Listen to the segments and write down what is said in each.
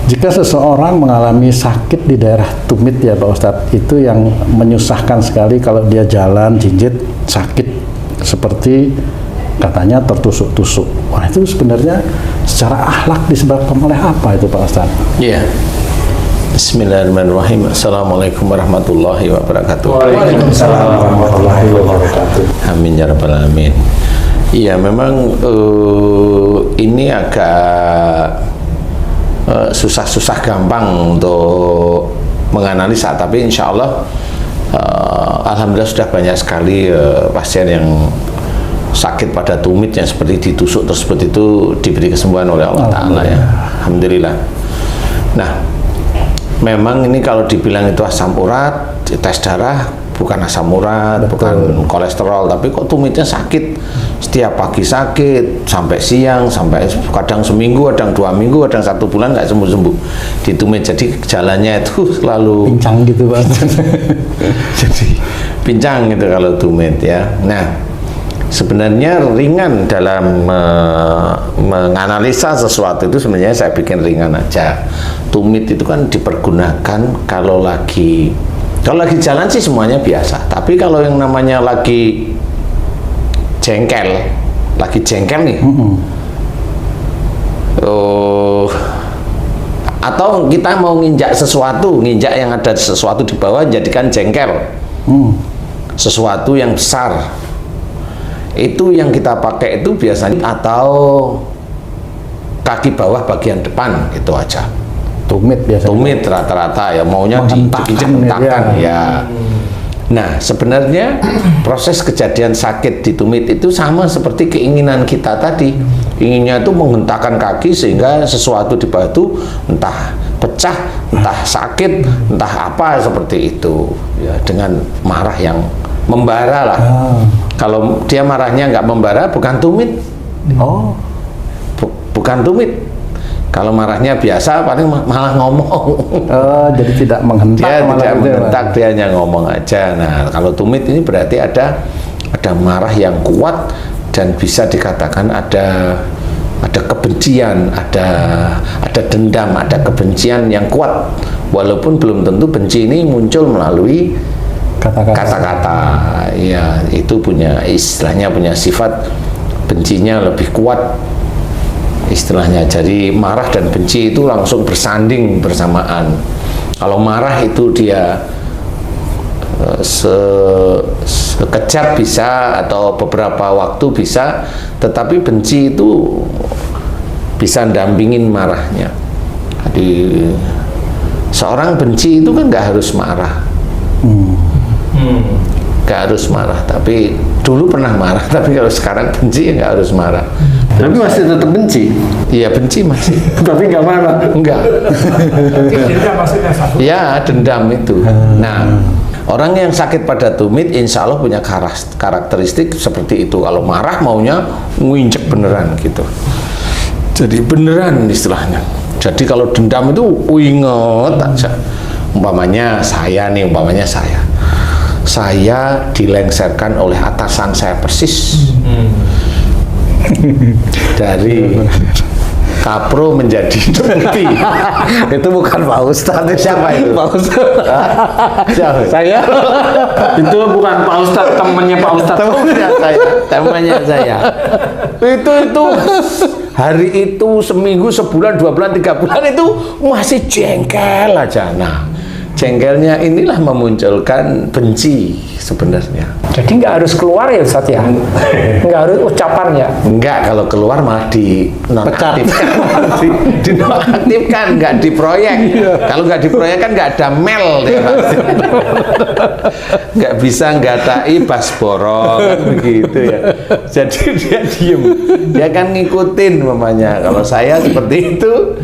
Jika seseorang mengalami sakit di daerah tumit ya Pak Ustadz, itu yang menyusahkan sekali kalau dia jalan jinjit sakit seperti katanya tertusuk-tusuk. Wah itu sebenarnya secara akhlak disebabkan oleh apa itu Pak Ustadz? Iya. Bismillahirrahmanirrahim. Assalamualaikum warahmatullahi wabarakatuh. Waalaikumsalam warahmatullahi wabarakatuh. Amin ya rabbal alamin. Iya memang ini agak susah-susah gampang untuk menganalisa, tapi insya Allah alhamdulillah sudah banyak sekali pasien yang sakit pada tumit yang seperti ditusuk tersebut itu diberi kesembuhan oleh Allah Ta'ala ya. Alhamdulillah. Nah memang ini kalau dibilang itu asam urat, tes darah bukan asam urat, bukan kolesterol, tapi kok tumitnya sakit, setiap pagi sakit sampai siang, sampai kadang seminggu, kadang 2 minggu, kadang 1 bulan nggak sembuh-sembuh di tumit. Jadi jalannya itu selalu pincang gitu Pak. Jadi pincang gitu kalau tumit ya. Nah sebenarnya ringan dalam menganalisa sesuatu itu sebenarnya saya bikin ringan aja. Tumit itu kan dipergunakan kalau lagi jalan sih semuanya biasa, tapi kalau yang namanya lagi jengkel nih, atau kita mau nginjak sesuatu, nginjak yang ada sesuatu di bawah jadikan jengkel, sesuatu yang besar, itu yang kita pakai itu biasanya atau kaki bawah bagian depan itu aja. Tumit biasanya. Tumit rata-rata ya maunya dihentakkan ya. Nah sebenarnya proses kejadian sakit di tumit itu sama seperti keinginan kita tadi. Inginnya itu menghentakkan kaki sehingga sesuatu di bawah itu entah pecah, entah sakit, entah apa seperti itu ya, dengan marah yang membara lah. Kalau dia marahnya nggak membara bukan tumit. Bukan tumit. Kalau marahnya biasa paling malah ngomong. Jadi tidak menghentak. Dia tidak menghentak, dia hanya ngomong aja. Nah, kalau tumit ini berarti ada marah yang kuat dan bisa dikatakan ada kebencian, ada dendam, ada kebencian yang kuat. Walaupun belum tentu benci ini muncul melalui kata-kata. Ya, itu punya istilahnya punya sifat bencinya lebih kuat. Istilahnya, jadi marah dan benci itu langsung bersanding bersamaan. Kalau marah itu dia sekejap bisa atau beberapa waktu bisa, tetapi benci itu bisa dampingin marahnya. Jadi seorang benci itu kan nggak harus marah, nggak harus marah. Tapi dulu pernah marah, tapi kalau sekarang benci ya nggak harus marah. Tapi masih tetap benci? Iya benci masih. Tapi nggak marah? Enggak. Dendam maksudnya satu. Ya dendam itu. Nah orang yang sakit pada tumit insya Allah punya karakteristik seperti itu. Kalau marah maunya nginjek beneran gitu. Jadi beneran istilahnya. Jadi kalau dendam itu inget aja. Umpamanya saya dilengserkan oleh atasan saya persis. Dari kapro menjadi deputi. Itu bukan Pak Ustadz. Siapa itu? Pak Ustadz. Siapa? Saya. Itu bukan Pak Ustadz, temannya Pak Ustadz. Temannya saya. Itu hari itu seminggu, sebulan, 2 bulan, 3 bulan itu masih jengkel aja. Nah, jengkelnya inilah memunculkan benci sebenarnya. Jadi nggak harus keluar ya Ustadz ya? Nggak harus ucapan ya? Enggak, kalau keluar malah dinonaktifkan. Dinonaktifkan, nggak diproyek. Kalau nggak diproyek kan nggak ada mel ya. Nggak bisa nggatai Basboro kan begitu ya. Jadi dia diem, dia kan ngikutin mamanya. Kalau saya seperti itu,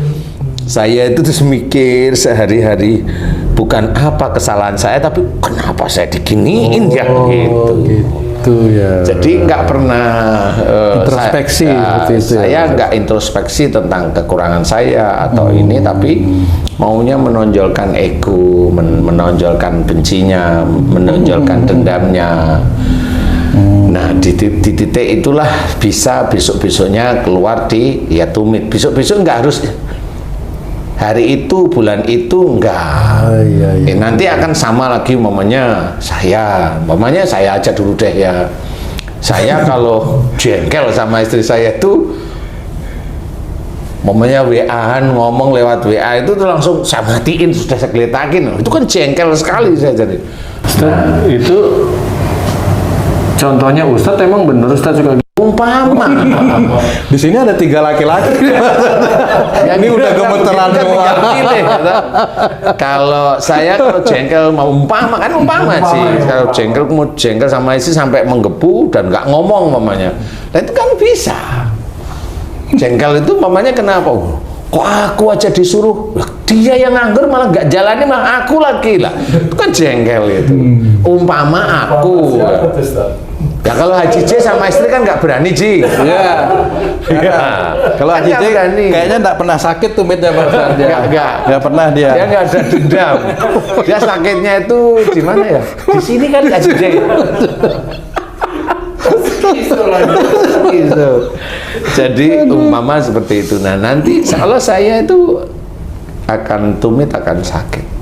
saya itu terus mikir sehari-hari, bukan apa kesalahan saya, tapi kenapa saya diginiin ya gitu ya. Jadi nggak pernah introspeksi saya nggak introspeksi tentang kekurangan saya atau ini, tapi maunya menonjolkan ego, menonjolkan bencinya, menonjolkan dendamnya. Nah di titik itulah bisa besok-besoknya keluar di ya tumit. Besok-besok nggak harus hari itu, bulan itu enggak. Iya, iya. Nanti akan sama lagi umpamanya saya aja dulu deh ya. Saya kalau jengkel sama istri saya itu umpamanya WA-an ngomong lewat WA itu tuh langsung saya matiin, sudah saya geletakin. Itu kan jengkel sekali saya jadi. Ustaz, itu contohnya Ustadz emang bener Ustadz suka Umpama Di sini ada 3 laki-laki. Ini udah gemeteran semua. Kalau saya kalau jengkel mau umpama sih. Kalau jengkel sama istri sampai menggebu dan nggak ngomong mamanya. Nah itu kan bisa. Jengkel itu mamanya kenapa? Kok aku aja disuruh? Dia yang nganggur malah nggak jalani, malah aku lagi lah. Itu kan jengkel itu. Umpama aku. Ya kalau Haji J sama istri kan nggak berani Ji. Iya. Kalau Kan Haji nggak J berani. kayaknya nggak pernah sakit tumitnya Pak Ustaz. Nggak pernah dia. Dia nggak ada dendam. Dia sakitnya itu di mana ya? Di sini kan Haji J. Gitu. Jadi umpama seperti itu. Nah nanti kalau saya itu akan tumit, akan sakit.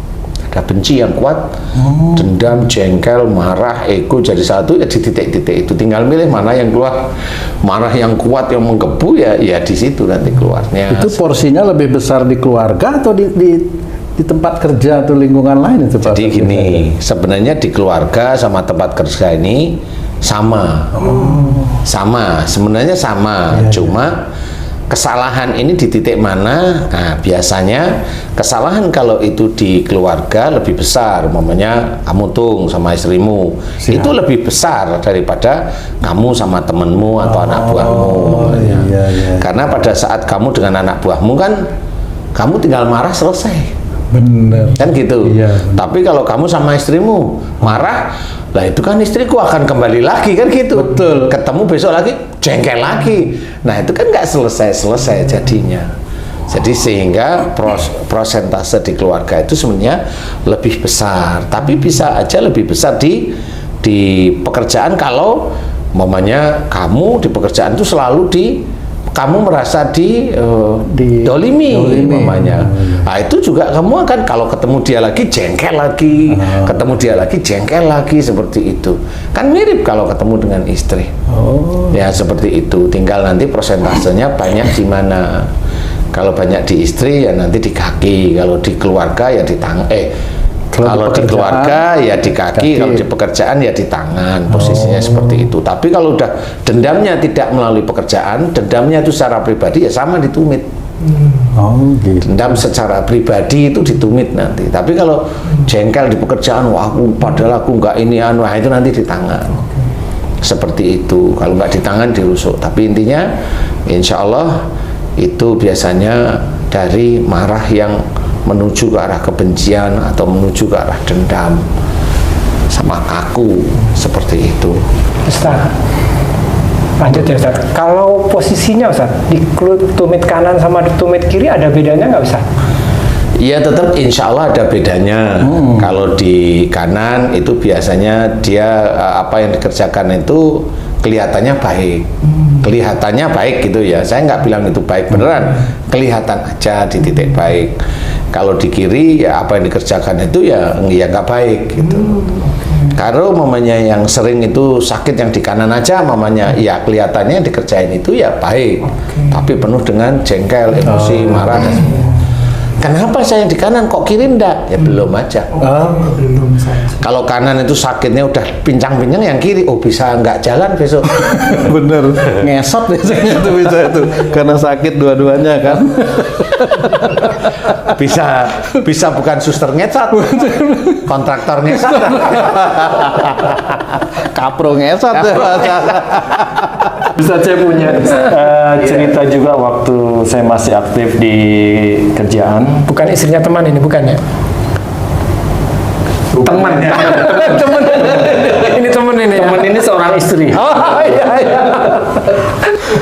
Ada benci yang kuat, dendam, jengkel, marah, ego jadi satu ya di titik-titik itu. Tinggal milih mana yang keluar. Marah yang kuat yang menggebu ya di situ nanti keluarnya. Itu porsinya lebih besar di keluarga atau di tempat kerja atau lingkungan lain itu Pak? Jadi gini, sebenarnya di keluarga sama tempat kerja ini sama. Sama, sebenarnya sama. Cuma kesalahan ini di titik mana? Nah, biasanya kesalahan kalau itu di keluarga lebih besar, umpamanya kamu tung sama istrimu, itu lebih besar daripada kamu sama temenmu atau anak buahmu. Umpamanya. Karena pada saat kamu dengan anak buahmu kan, kamu tinggal marah selesai. Bener. Kan gitu. Iya. Tapi kalau kamu sama istrimu marah, lah itu kan istriku akan kembali lagi kan gitu. Betul. Ketemu besok lagi, jengkel lagi. Nah itu kan nggak selesai jadinya. Jadi sehingga prosentase di keluarga itu sebenarnya lebih besar. Tapi bisa aja lebih besar di pekerjaan kalau mamanya kamu di pekerjaan itu selalu kamu merasa dolimi mamanya. Nah itu juga kamu akan kalau ketemu dia lagi jengkel lagi, ketemu dia lagi jengkel lagi seperti itu. Kan mirip kalau ketemu dengan istri. Ya seperti itu. Tinggal nanti prosentasenya banyak di mana. Kalau banyak di istri ya nanti di kaki, kalau di keluarga ya di tangan. Kalau di keluarga ya di kaki, kalau di pekerjaan ya di tangan, posisinya seperti itu. Tapi kalau udah dendamnya tidak melalui pekerjaan, dendamnya itu secara pribadi ya sama ditumit. Gitu. Dendam secara pribadi itu ditumit nanti. Tapi kalau jengkel di pekerjaan, wah aku padahal aku nggak ini wah itu nanti di tangan. Seperti itu. Kalau nggak di tangan dirusuk. Tapi intinya, insya Allah itu biasanya dari marah yang menuju ke arah kebencian atau menuju ke arah dendam sama aku seperti itu. Ustaz, lanjut ya Ustaz. Kalau posisinya Ustaz di tumit kanan sama di tumit kiri ada bedanya nggak Ustaz? Ya tetap insya Allah ada bedanya. Kalau di kanan itu biasanya dia apa yang dikerjakan itu kelihatannya baik, kelihatannya baik gitu ya. Saya nggak bilang itu baik beneran, kelihatan aja di titik baik. Kalau di kiri ya apa yang dikerjakan itu ya nggak baik gitu. Kalau mamanya yang sering itu sakit yang di kanan aja, mamanya ya kelihatannya yang dikerjain itu ya baik, tapi penuh dengan jengkel, emosi, marah dan kenapa saya yang di kanan kok kiri enggak? Ya belum aja. Belum saya. Kalau kanan itu sakitnya udah pincang-pincang, yang kiri bisa nggak jalan besok. Bener, ngesot biasanya tuh bisa itu karena sakit dua-duanya kan. bisa bukan suster ngesot, kontraktor ngesot. Kapro ngesot ya. Bisa saya punya cerita juga waktu saya masih aktif di kerjaan. Bukan istrinya teman ini, bukan ya? Teman. Teman. Ini teman ini. Ya? Teman ini seorang istri. Oh iya.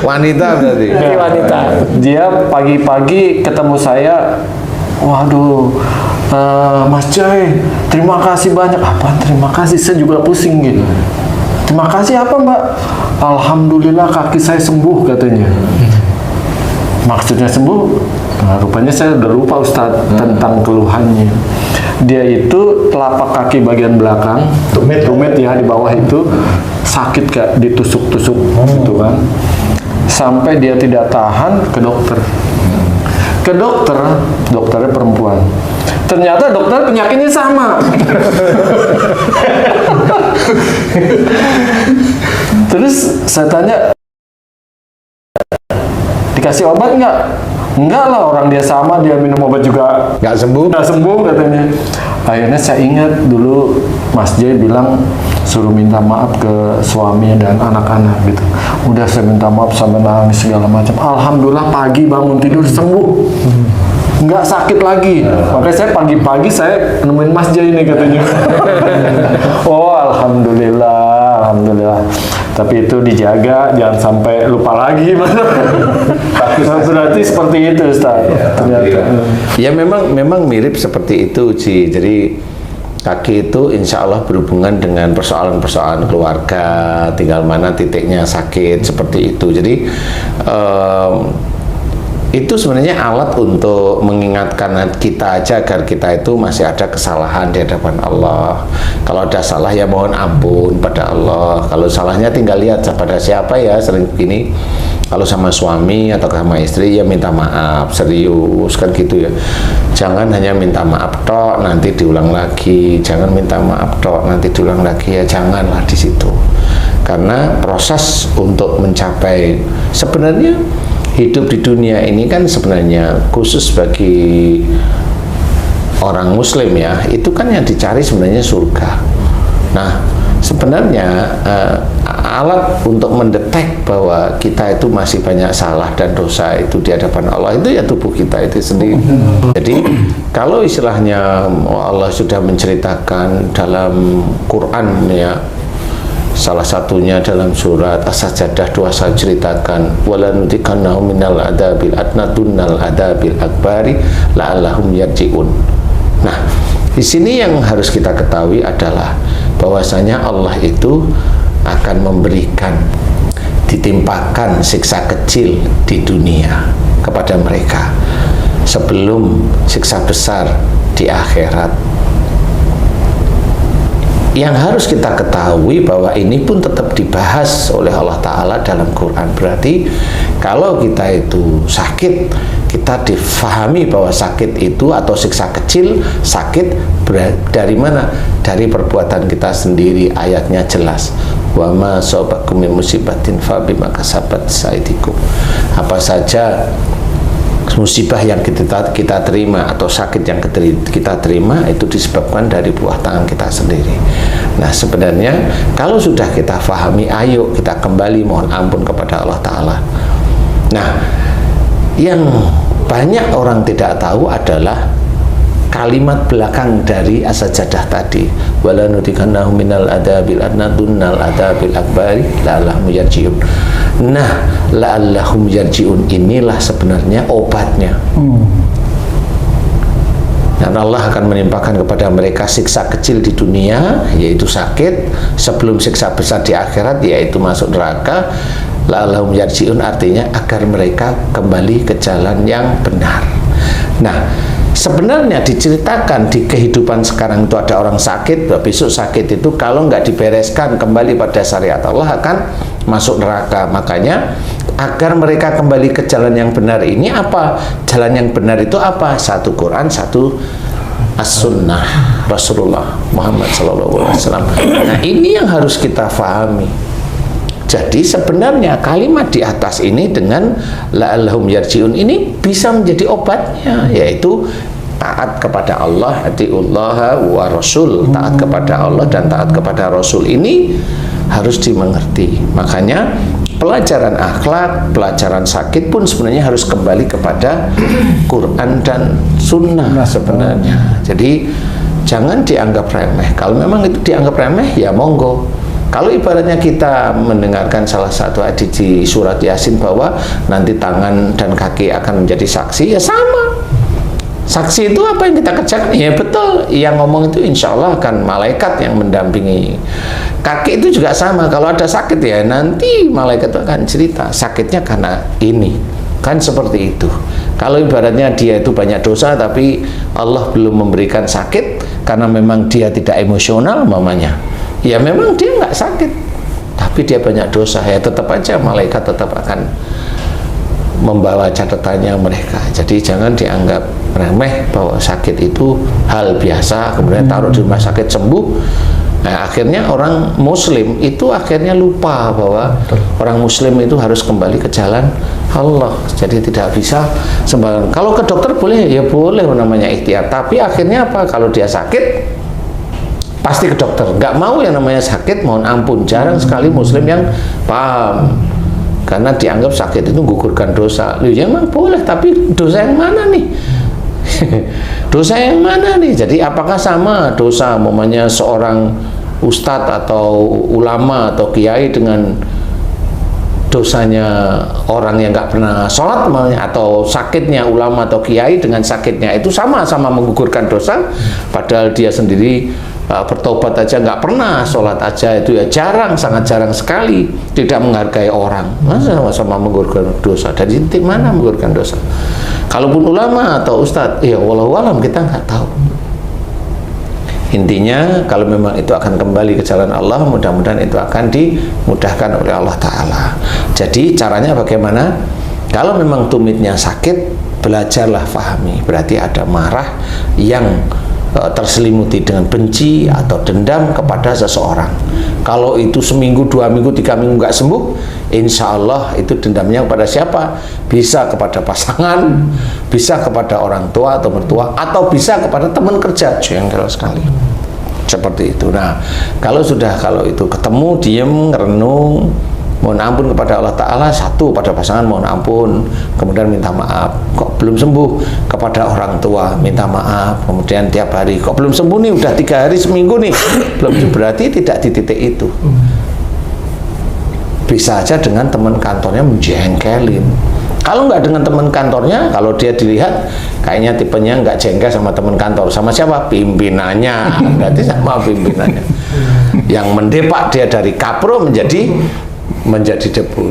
Wanita berarti. Ini wanita. Dia pagi-pagi ketemu saya, waduh, Mas Joy, terima kasih banyak. Apa? Terima kasih, saya juga pusing gitu. Terima kasih apa Mbak? Alhamdulillah kaki saya sembuh katanya. Maksudnya sembuh? Nah, rupanya saya udah lupa Ustadz tentang keluhannya. Dia itu telapak kaki bagian belakang, tumit ya di bawah itu sakit Kak, ditusuk-tusuk gitu kan. Sampai dia tidak tahan ke dokter. Ke dokter, dokternya perempuan. Ternyata dokter penyakitnya sama. Terus saya tanya, dikasih obat nggak? Enggak lah, orang dia sama, dia minum obat juga Nggak sembuh? nggak sembuh katanya. Akhirnya saya ingat dulu Mas Jay bilang suruh minta maaf ke suaminya dan anak-anak gitu. Udah saya minta maaf sampai nangis segala macam. Alhamdulillah pagi bangun tidur sembuh. Nggak sakit lagi. Makanya saya pagi-pagi saya nemuin Mas Jay ini katanya. Oh alhamdulillah, alhamdulillah. Tapi itu dijaga, jangan sampai lupa lagi. Berarti seperti itu Ustaz. Ternyata. Ya memang mirip seperti itu Ci. Jadi kaki itu insya Allah berhubungan dengan persoalan-persoalan keluarga, tinggal mana titiknya sakit seperti itu. Jadi itu sebenarnya alat untuk mengingatkan kita aja agar kita itu masih ada kesalahan di hadapan Allah. Kalau ada salah ya mohon ampun pada Allah. Kalau salahnya tinggal lihat pada siapa ya, sering begini. Kalau sama suami atau sama istri ya minta maaf, serius kan gitu ya. Jangan hanya minta maaf tok nanti diulang lagi. Jangan minta maaf tok nanti diulang lagi, ya janganlah di situ. Karena proses untuk mencapai, sebenarnya hidup di dunia ini kan sebenarnya khusus bagi orang muslim ya, itu kan yang dicari sebenarnya surga. Nah sebenarnya alat untuk mendetek bahwa kita itu masih banyak salah dan dosa itu di hadapan Allah itu ya tubuh kita itu sendiri. Jadi kalau istilahnya Allah sudah menceritakan dalam Quran ya, salah satunya dalam surat As-Sajdah 2 saya ceritakan, wala nutikannahum minal adabil adna dunnal adabil akbari la'allahum yarji'un. Nah, di sini yang harus kita ketahui adalah bahwasanya Allah itu akan memberikan, ditimpakan siksa kecil di dunia kepada mereka sebelum siksa besar di akhirat. Yang harus kita ketahui bahwa ini pun tetap dibahas oleh Allah Ta'ala dalam Quran. Berarti kalau kita itu sakit, kita difahami bahwa sakit itu atau siksa kecil, sakit dari mana? Dari perbuatan kita sendiri. Ayatnya jelas, wa ma asabakum min musibatin fa bima kasabat aydikum. Apa saja musibah yang kita terima atau sakit yang kita terima itu disebabkan dari buah tangan kita sendiri. Nah sebenarnya kalau sudah kita fahami, ayo kita kembali mohon ampun kepada Allah Ta'ala. Nah yang banyak orang tidak tahu adalah kalimat belakang dari As-Sajdah tadi, wala nutikannahum minal adabil adna dunnal adabil akbari la'allahum yarji'un. Nah, la'allahum yarji'un inilah sebenarnya obatnya. Dan Allah akan menimpakan kepada mereka siksa kecil di dunia, yaitu sakit, sebelum siksa besar di akhirat, yaitu masuk neraka. La'allahum yarji'un artinya agar mereka kembali ke jalan yang benar. Nah, sebenarnya diceritakan di kehidupan sekarang itu ada orang sakit, besok sakit itu kalau nggak dibereskan kembali pada syariat Allah akan masuk neraka. Makanya agar mereka kembali ke jalan yang benar ini apa? Jalan yang benar itu apa? Satu Quran, satu As-Sunnah Rasulullah Muhammad SAW. Nah ini yang harus kita fahami. Jadi sebenarnya kalimat di atas ini dengan la'allahum yarji'un ini bisa menjadi obatnya, yaitu taat kepada Allah, atiullah wa rasul, taat kepada Allah dan taat kepada Rasul ini harus dimengerti. Makanya pelajaran akhlak, pelajaran sakit pun sebenarnya harus kembali kepada Quran dan Sunnah sebenarnya. Jadi jangan dianggap remeh. Kalau memang itu dianggap remeh ya monggo. Kalau ibaratnya kita mendengarkan salah satu hadis di surat Yasin bahwa nanti tangan dan kaki akan menjadi saksi, ya sama. Saksi itu apa yang kita kerjakan? Ya betul, yang ngomong itu insya Allah akan malaikat yang mendampingi. Kaki itu juga sama, kalau ada sakit ya nanti malaikat itu akan cerita sakitnya karena ini, Kan seperti itu. Kalau ibaratnya dia itu banyak dosa tapi Allah belum memberikan sakit karena memang dia tidak emosional mamanya, ya memang dia nggak sakit tapi dia banyak dosa, ya tetap aja malaikat tetap akan membawa catatannya mereka. Jadi jangan dianggap remeh bahwa sakit itu hal biasa kemudian taruh di rumah sakit sembuh. Nah, akhirnya orang muslim itu akhirnya lupa bahwa orang muslim itu harus kembali ke jalan Allah. Jadi tidak bisa sembarangan. Kalau ke dokter boleh, ya boleh namanya ikhtiar. Tapi akhirnya apa? Kalau dia sakit pasti ke dokter. Nggak mau yang namanya sakit, mohon ampun. Jarang sekali muslim yang paham. Karena dianggap sakit itu menggugurkan dosa. Loh, ya emang boleh, tapi dosa yang mana nih? Dosa yang mana nih? Jadi apakah sama dosa umpamanya seorang ustadz atau ulama atau kiai dengan dosanya orang yang nggak pernah sholat atau sakitnya ulama atau kiai dengan sakitnya itu sama-sama menggugurkan dosa, padahal dia sendiri bertobat aja nggak pernah, sholat aja itu ya jarang, sangat jarang sekali, tidak menghargai orang, masa sama-sama menggugurkan dosa. Dari titik mana menggugurkan dosa? Kalaupun ulama atau ustadz, ya wallahualam kita nggak tahu. Intinya kalau memang itu akan kembali ke jalan Allah, mudah-mudahan itu akan dimudahkan oleh Allah Ta'ala. Jadi caranya bagaimana? Kalau memang tumitnya sakit, belajarlah fahami. Berarti ada marah yang terselimuti dengan benci atau dendam kepada seseorang. Kalau itu seminggu, 2 minggu, 3 minggu nggak sembuh, insya Allah itu dendamnya kepada siapa? Bisa kepada pasangan, bisa kepada orang tua atau mertua, atau bisa kepada teman kerja. Jengkel sekali seperti itu. Nah, kalau itu ketemu, diem, renung, mohon ampun kepada Allah Ta'ala, satu pada pasangan mohon ampun, kemudian minta maaf, kok belum sembuh, kepada orang tua minta maaf, kemudian tiap hari kok belum sembuh nih, udah 3 hari seminggu nih belum sembuh, berarti tidak di titik itu. Bisa aja dengan teman kantornya menjengkelin. Kalau nggak dengan teman kantornya, kalau dia dilihat kayaknya tipenya nggak jengkel sama teman kantor, sama siapa? Pimpinannya. Berarti sama pimpinannya yang mendepak dia dari kapro menjadi debu.